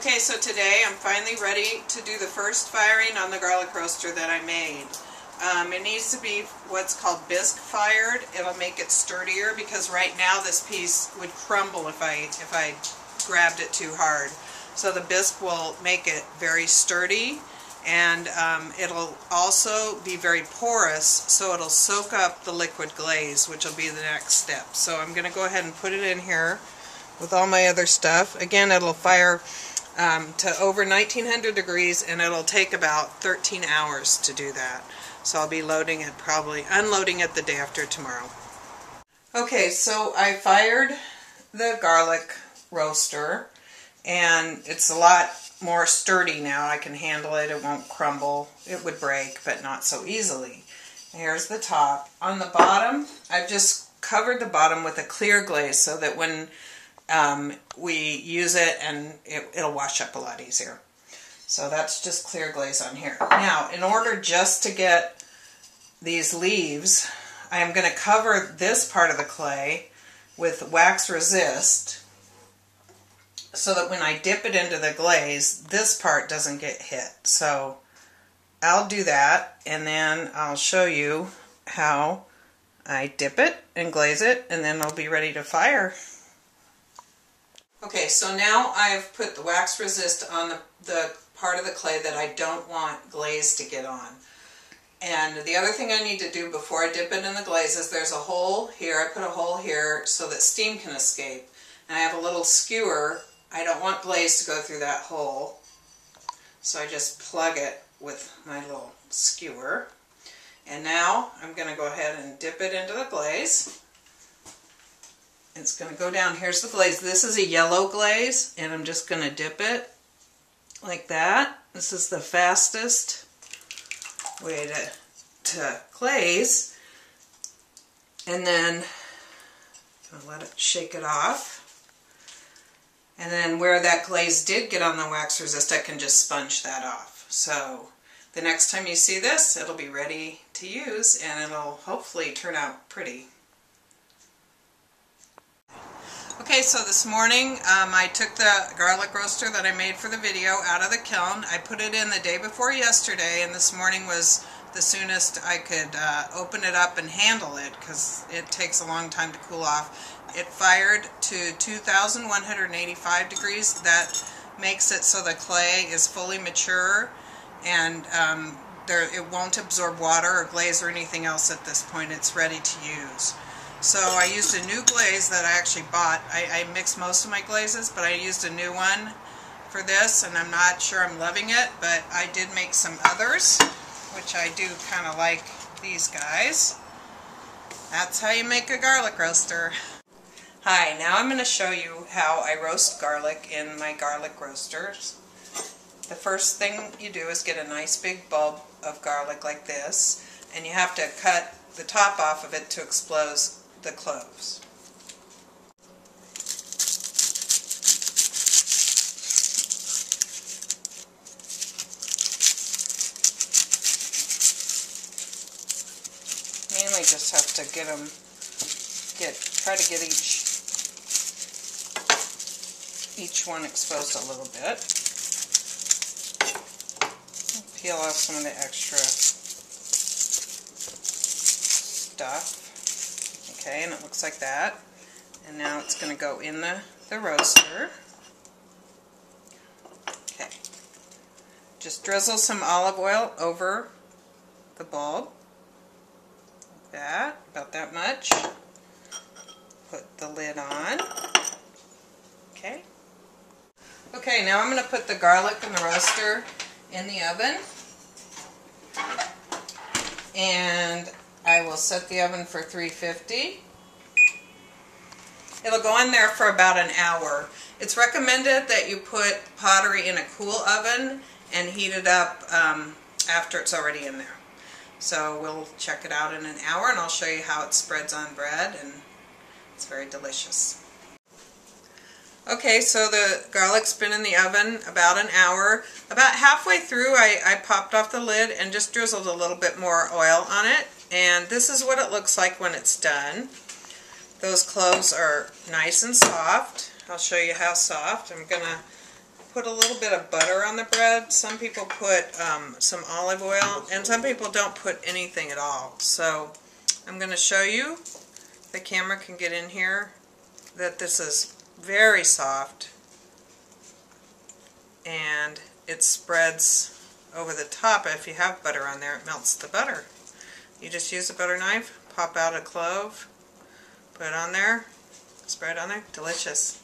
Okay, so today I'm finally ready to do the first firing on the garlic roaster that I made. It needs to be what's called bisque fired. It'll make it sturdier because right now this piece would crumble if I grabbed it too hard. So the bisque will make it very sturdy, and it'll also be very porous, so it'll soak up the liquid glaze, which will be the next step. So I'm going to go ahead and put it in here with all my other stuff. Again, it'll fire to over 1900 degrees, and it'll take about 13 hours to do that. So I'll be unloading it the day after tomorrow. Okay, so I fired the garlic roaster, and it's a lot more sturdy now. I can handle it. It won't crumble. It would break, but not so easily. Here's the top. On the bottom, I've just covered the bottom with a clear glaze so that when we use it, and it'll wash up a lot easier. So that's just clear glaze on here. Now, in order just to get these leaves, I'm going to cover this part of the clay with wax resist so that when I dip it into the glaze, this part doesn't get hit. So I'll do that, and then I'll show you how I dip it and glaze it, and then I'll be ready to fire. Okay, so now I've put the wax resist on the part of the clay that I don't want glaze to get on. And the other thing I need to do before I dip it in the glaze is there's a hole here. I put a hole here so that steam can escape. And I have a little skewer. I don't want glaze to go through that hole, so I just plug it with my little skewer. And now I'm going to go ahead and dip it into the glaze. It's going to go down. Here's the glaze. This is a yellow glaze, and I'm just going to dip it like that. This is the fastest way to glaze. And then I'll let it shake it off. And then where that glaze did get on the wax resist, I can just sponge that off. So the next time you see this, it'll be ready to use, and it'll hopefully turn out pretty. Okay, so this morning I took the garlic roaster that I made for the video out of the kiln. I put it in the day before yesterday, and this morning was the soonest I could open it up and handle it because it takes a long time to cool off. It fired to 2,185 degrees. That makes it so the clay is fully mature, and it won't absorb water or glaze or anything else at this point. It's ready to use. So I used a new glaze that I actually bought. I mix most of my glazes, but I used a new one for this, and I'm not sure I'm loving it, but I did make some others, which I do kind of like these guys. That's how you make a garlic roaster. Hi, now I'm going to show you how I roast garlic in my garlic roasters. The first thing you do is get a nice big bulb of garlic like this, and you have to cut the top off of it to expose the cloves. Mainly just have to try to get each one exposed a little bit. Peel off some of the extra stuff. Okay, and it looks like that. And now it's going to go in the roaster. Okay. Just drizzle some olive oil over the bulb. Like that, about that much. Put the lid on. Okay. Okay, now I'm going to put the garlic in the roaster in the oven. And I will set the oven for 350. It'll go in there for about an hour. It's recommended that you put pottery in a cool oven and heat it up after it's already in there. So we'll check it out in an hour, and I'll show you how it spreads on bread, and it's very delicious. Okay, so the garlic's been in the oven about an hour. About halfway through, I popped off the lid and just drizzled a little bit more oil on it. And this is what it looks like when it's done. Those cloves are nice and soft. I'll show you how soft. I'm going to put a little bit of butter on the bread. Some people put some olive oil, and some people don't put anything at all. So I'm going to show you, the camera can get in here, that this is very soft and it spreads over the top. If you have butter on there, it melts the butter. You just use a butter knife, pop out a clove, put it on there, spread on there, delicious.